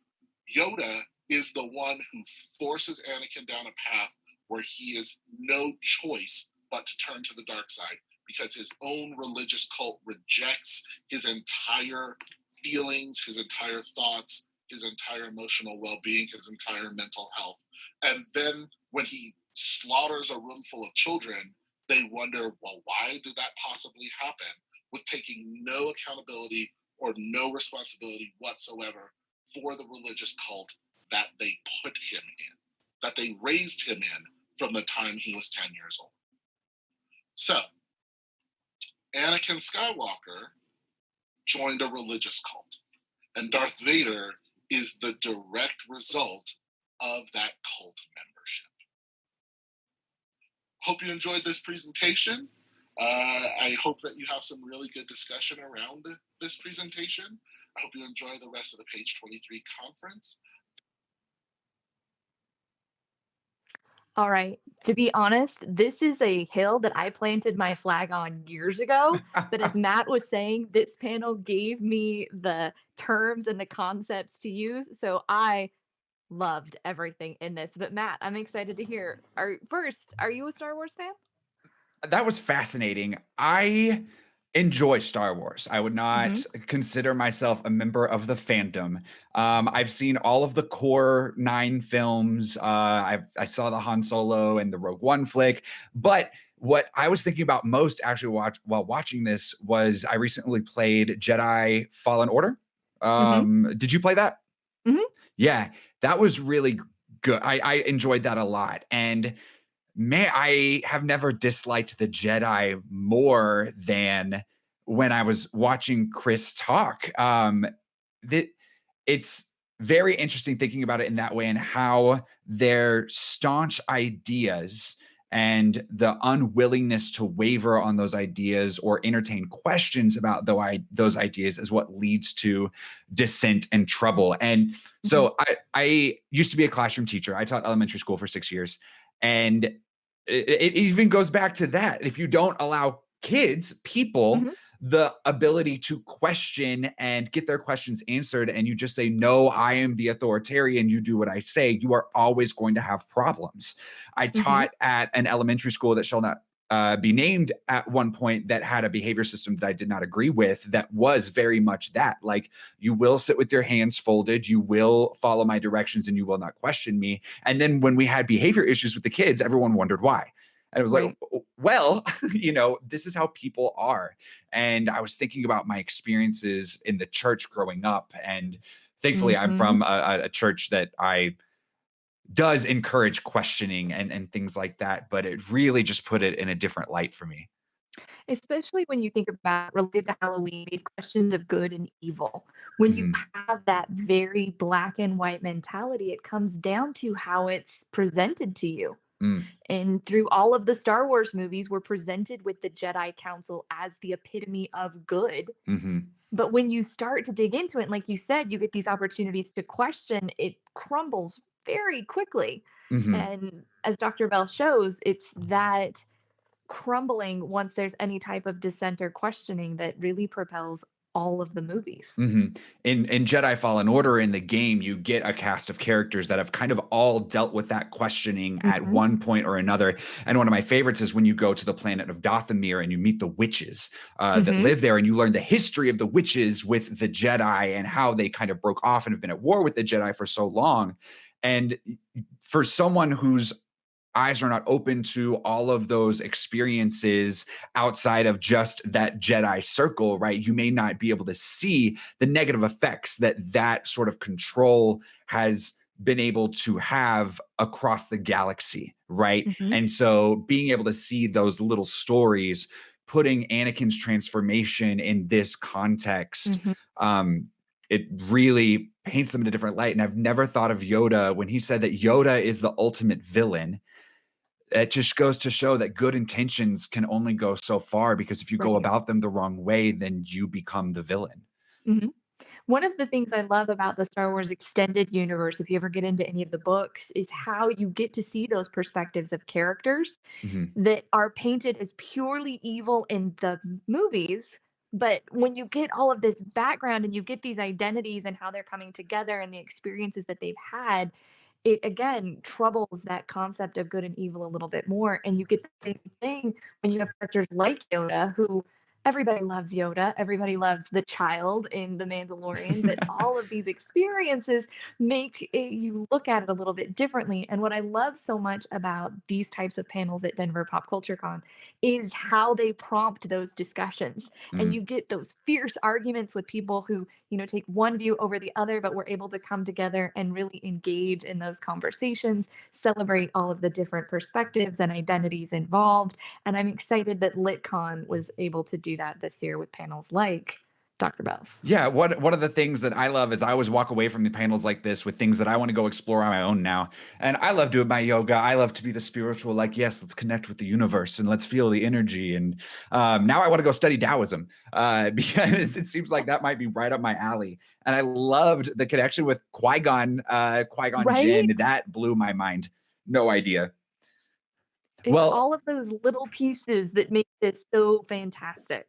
Yoda is the one who forces Anakin down a path where he has no choice but to turn to the dark side, because his own religious cult rejects his entire feelings, his entire thoughts, his entire emotional well-being, his entire mental health. And then when he slaughters a room full of children, they wonder, well, why did that possibly happen? With taking no accountability or no responsibility whatsoever for the religious cult that they put him in, that they raised him in from the time he was 10 years old. So, Anakin Skywalker joined a religious cult, and Darth Vader is the direct result of that cult membership. Hope you enjoyed this presentation. I hope that you have some really good discussion around this presentation. I hope you enjoy the rest of the Page 23 conference. All right. To be honest, this is a hill that I planted my flag on years ago. But as Matt was saying, this panel gave me the terms and the concepts to use. So I loved everything in this. But Matt, I'm excited to hear. Are you a Star Wars fan? That was fascinating. I enjoy Star Wars. I would not consider myself a member of the fandom. I've seen all of the core 9 films. I saw the Han Solo and the Rogue One flick. But what I was thinking about most actually while watching this was I recently played Jedi Fallen Order. Did you play that? Yeah, that was really good. I enjoyed that a lot. And man, I have never disliked the Jedi more than when I was watching Chris talk. It's very interesting thinking about it in that way, and how their staunch ideas and the unwillingness to waver on those ideas or entertain questions about those ideas is what leads to dissent and trouble. And so I used to be a classroom teacher. I taught elementary school for 6 years. And it even goes back to that. If you don't allow people, the ability to question and get their questions answered, and you just say, no, I am the authoritarian, you do what I say, you are always going to have problems. I taught at an elementary school that shall not be named at one point that had a behavior system that I did not agree with, that was very much that. Like, you will sit with your hands folded, you will follow my directions, and you will not question me. And then when we had behavior issues with the kids, everyone wondered why. And it was like, well, this is how people are. And I was thinking about my experiences in the church growing up. And thankfully, I'm from a church that does encourage questioning and things like that. But it really just put it in a different light for me. Especially when you think about, related to Halloween, these questions of good and evil. When you have that very black and white mentality, it comes down to how it's presented to you. And through all of the Star Wars movies, we're presented with the Jedi Council as the epitome of good. But when you start to dig into it, and like you said, you get these opportunities to question, it crumbles very quickly. And as Dr. Bell shows, it's that crumbling once there's any type of dissent or questioning that really propels all of the movies. In Jedi Fallen Order in the game, you get a cast of characters that have kind of all dealt with that questioning at one point or another. And one of my favorites is when you go to the planet of Dathomir and you meet the witches that live there, and you learn the history of the witches with the Jedi and how they kind of broke off and have been at war with the Jedi for so long. And for someone whose eyes are not open to all of those experiences outside of just that Jedi circle, right? You may not be able to see the negative effects that that sort of control has been able to have across the galaxy, right? And so being able to see those little stories, putting Anakin's transformation in this context, it really paints them in a different light. And I've never thought of Yoda when he said that Yoda is the ultimate villain. It just goes to show that good intentions can only go so far, because if you go about them the wrong way, then you become the villain. One of the things I love about the Star Wars extended universe, if you ever get into any of the books, is how you get to see those perspectives of characters that are painted as purely evil in the movies. But when you get all of this background and you get these identities and how they're coming together and the experiences that they've had, it again troubles that concept of good and evil a little bit more. And you get the same thing when you have characters like Yoda, who everybody loves Yoda, everybody loves the child in The Mandalorian, but all of these experiences make you look at it a little bit differently. And what I love so much about these types of panels at Denver Pop Culture Con is how they prompt those discussions. And you get those fierce arguments with people who, you know, take one view over the other, but we're able to come together and really engage in those conversations, celebrate all of the different perspectives and identities involved. And I'm excited that LitCon was able to do that this year with panels like Dr. Bell's. Yeah, one of the things that I love is I always walk away from the panels like this with things that I want to go explore on my own now. And I love doing my yoga. I love to be the spiritual, like, yes, let's connect with the universe and let's feel the energy. And now I want to go study Taoism because it seems like that might be right up my alley. And I loved the connection with Qui-Gon Jinn. That blew my mind. No idea. It's all of those little pieces that make this so fantastic.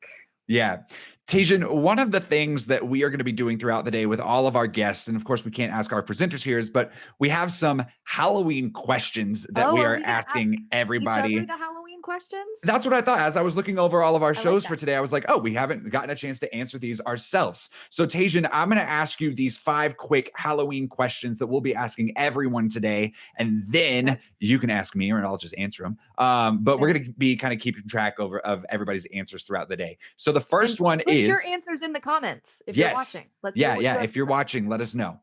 Yeah. Tajan, one of the things that we are going to be doing throughout the day with all of our guests, and of course we can't ask our presenters here, but we have some Halloween questions that we are asking everybody. Each other the Halloween questions? That's what I thought. As I was looking over all of our shows for today, I was like, oh, we haven't gotten a chance to answer these ourselves. So Tajan, I'm going to ask you these 5 quick Halloween questions that we'll be asking everyone today. And then you can ask me or I'll just answer them. But we're going to be kind of keeping track of everybody's answers throughout the day. So the first one is... Put your answers in the comments if you're watching. If you're watching, let us know.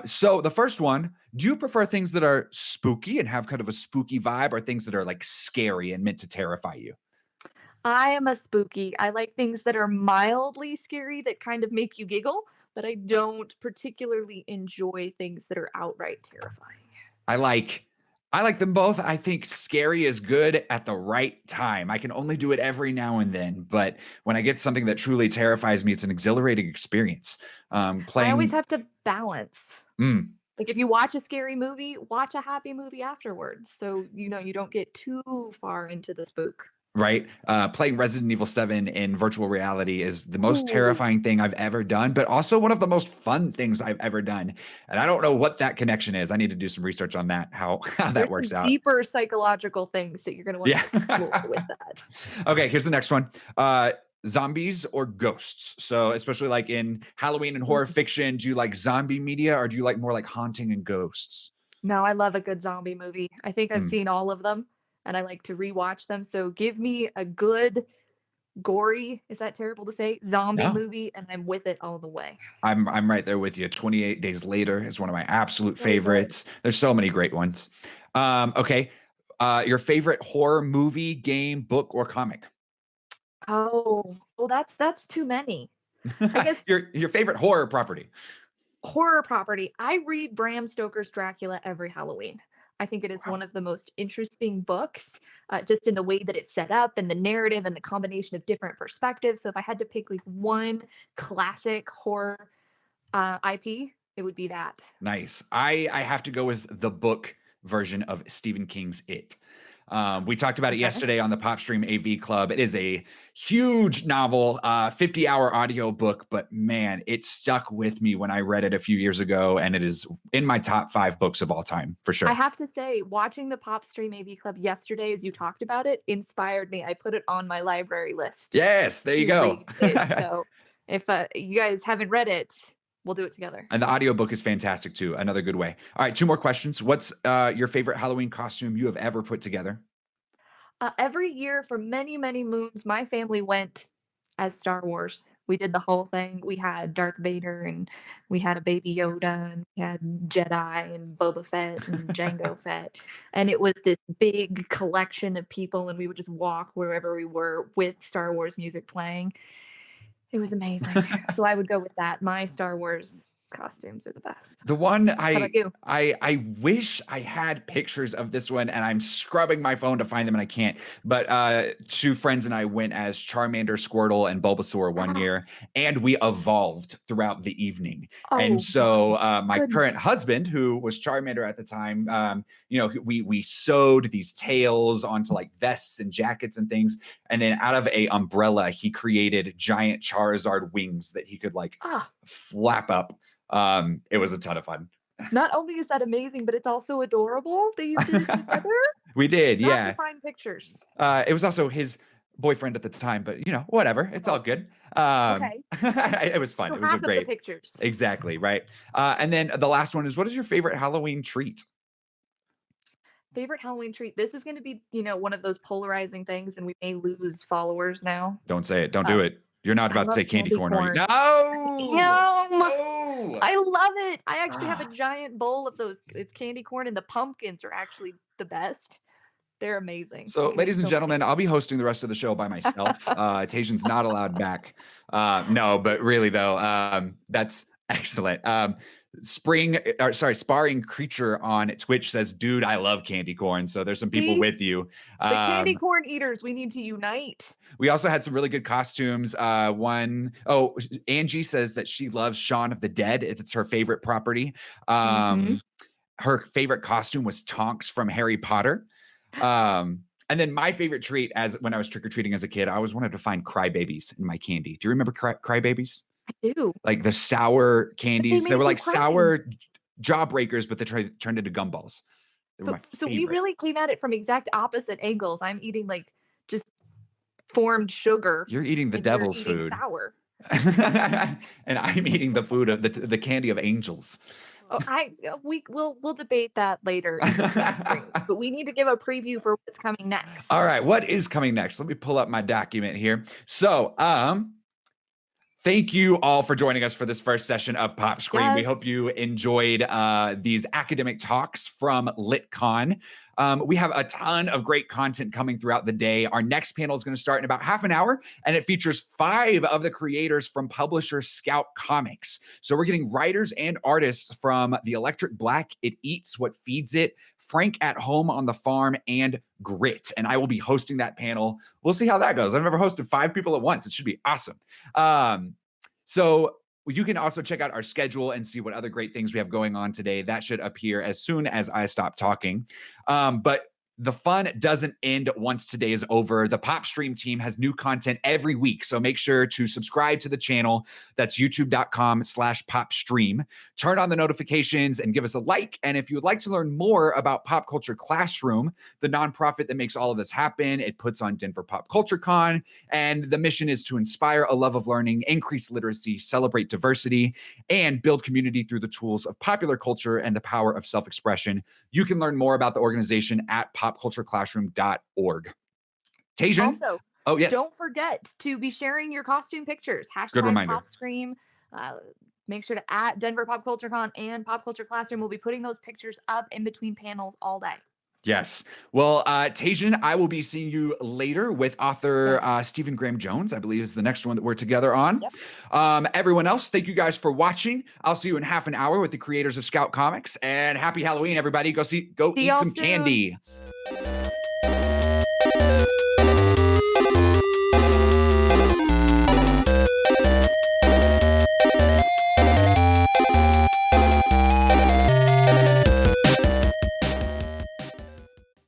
So the first one, do you prefer things that are spooky and have kind of a spooky vibe, or things that are like scary and meant to terrify you? I am a spooky. I like things that are mildly scary that kind of make you giggle, but I don't particularly enjoy things that are outright terrifying. I like them both. I think scary is good at the right time. I can only do it every now and then, but when I get something that truly terrifies me, it's an exhilarating experience. I always have to balance. Like if you watch a scary movie, watch a happy movie afterwards. So, you know, you don't get too far into the spook. Right. Playing Resident Evil 7 in virtual reality is the most terrifying thing I've ever done, but also one of the most fun things I've ever done. And I don't know what that connection is. I need to do some research on that, how that works out. Deeper psychological things that you're going to want to explore with that. Okay, here's the next one. Zombies or ghosts? So especially like in Halloween and horror fiction, do you like zombie media or do you like more like haunting and ghosts? No, I love a good zombie movie. I think I've seen all of them. And I like to rewatch them. So give me a good, gory, is that terrible to say, zombie movie, and I'm with it all the way. I'm right there with you. 28 Days Later is one of my absolute favorites. There's so many great ones. Okay. Your favorite horror movie, game, book, or comic? Oh, well, that's too many. I guess your favorite horror property. Horror property. I read Bram Stoker's Dracula every Halloween. I think it is one of the most interesting books, just in the way that it's set up and the narrative and the combination of different perspectives. So if I had to pick like one classic horror IP, it would be that. Nice. I have to go with the book version of Stephen King's It. We talked about it Okay. yesterday on the PopStream AV Club. It is a huge novel, 50-hour audio book, but man, it stuck with me when I read it a few years ago, and it is in my top 5 books of all time, for sure. I have to say, watching the PopStream AV Club yesterday as you talked about it inspired me. I put it on my library list. Yes, there you to go. read it. So if you guys haven't read it, we'll do it together. And the audiobook is fantastic too. Another good way. All right, 2 more questions. What's your favorite Halloween costume you have ever put together? Every year for many, many moons, my family went as Star Wars. We did the whole thing. We had Darth Vader and we had a baby Yoda and we had Jedi and Boba Fett and Jango Fett. And it was this big collection of people, and we would just walk wherever we were with Star Wars music playing. It was amazing. So I would go with that. My Star Wars costumes are the best. The one How about you? I wish I had pictures of this one, and I'm scrubbing my phone to find them and I can't. But 2 friends and I went as Charmander, Squirtle, and Bulbasaur one year, and we evolved throughout the evening. Oh, And so my current goodness. husband, who was Charmander at the time, we sewed these tails onto like vests and jackets and things, and then out of a umbrella, he created giant Charizard wings that he could like Ah, flap up. It was a ton of fun. not only is that amazing, but it's also adorable that you did it together. We did, We'll have yeah. to find pictures. It was also his boyfriend at the time, but whatever. It's all good. Okay. It was fun. So It was half a of the great. pictures. Exactly, right. And then the last one is, what is your favorite Halloween treat? Favorite Halloween treat. This is going to be, one of those polarizing things, and we may lose followers now. Don't say it. Don't do it. You're not I about to love say candy corn, are you? corn. No! Yum! No! I love it. I actually have a giant bowl of those. It's candy corn, and the pumpkins are actually the best. They're amazing. So, We can ladies make and so many. gentlemen, I'll be hosting the rest of the show by myself. Tajan's not allowed back. No, but really though, that's excellent. Sparring Creature on Twitch says, "Dude, I love candy corn." So there's some people See? with you. The candy corn eaters, we need to unite. We also had some really good costumes. Angie says that she loves Shaun of the Dead. It's her favorite property. Her favorite costume was Tonks from Harry Potter. And then my favorite treat, as when I was trick-or-treating as a kid, I always wanted to find crybabies in my candy. Do you remember crybabies? I do. Like the sour candies. They made were you like cry. sour jawbreakers, but they turned into gumballs. They were my So we favorite. really came at it from exact opposite angles. I'm eating like just formed sugar. You're eating the and you're devil's eating food. Sour. And I'm eating the food of the candy of angels. Oh, we'll debate that later in the chat streams, but we need to give a preview for what's coming next. All right, what is coming next? Let me pull up my document here. So, thank you all for joining us for this first session of PopScream. We Yes. hope you enjoyed these academic talks from LitCon. We have a ton of great content coming throughout the day. Our next panel is going to start in about half an hour, and it features 5 of the creators from publisher Scout Comics. So we're getting writers and artists from The Electric Black, It Eats What Feeds It, Frank at Home on the Farm, and Grit. And I will be hosting that panel. We'll see how that goes. I've never hosted 5 people at once. It should be awesome. So you can also check out our schedule and see what other great things we have going on today. That should appear as soon as I stop talking. But the fun doesn't end once today is over. The PopStream team has new content every week, so make sure to subscribe to the channel. That's youtube.com/PopStream. Turn on the notifications and give us a like. And if you would like to learn more about Pop Culture Classroom, the nonprofit that makes all of this happen, it puts on DenverPopCultureCon, and the mission is to inspire a love of learning, increase literacy, celebrate diversity, and build community through the tools of popular culture and the power of self-expression. You can learn more about the organization at popcultureclassroom.org. Tajan? Also, Oh, yes. don't forget to be sharing your costume pictures. Good Hashtag reminder. PopScream. Make sure to at DenverPopCultureCon and Pop Culture Classroom. We'll be putting those pictures up in between panels all day. Yes. Well, Tajan, I will be seeing you later with author Yes. Stephen Graham Jones, I believe is the next one that we're together on. Yep. Everyone else, thank you guys for watching. I'll see you in half an hour with the creators of Scout Comics, and happy Halloween, everybody. Go See eat y'all some soon. candy.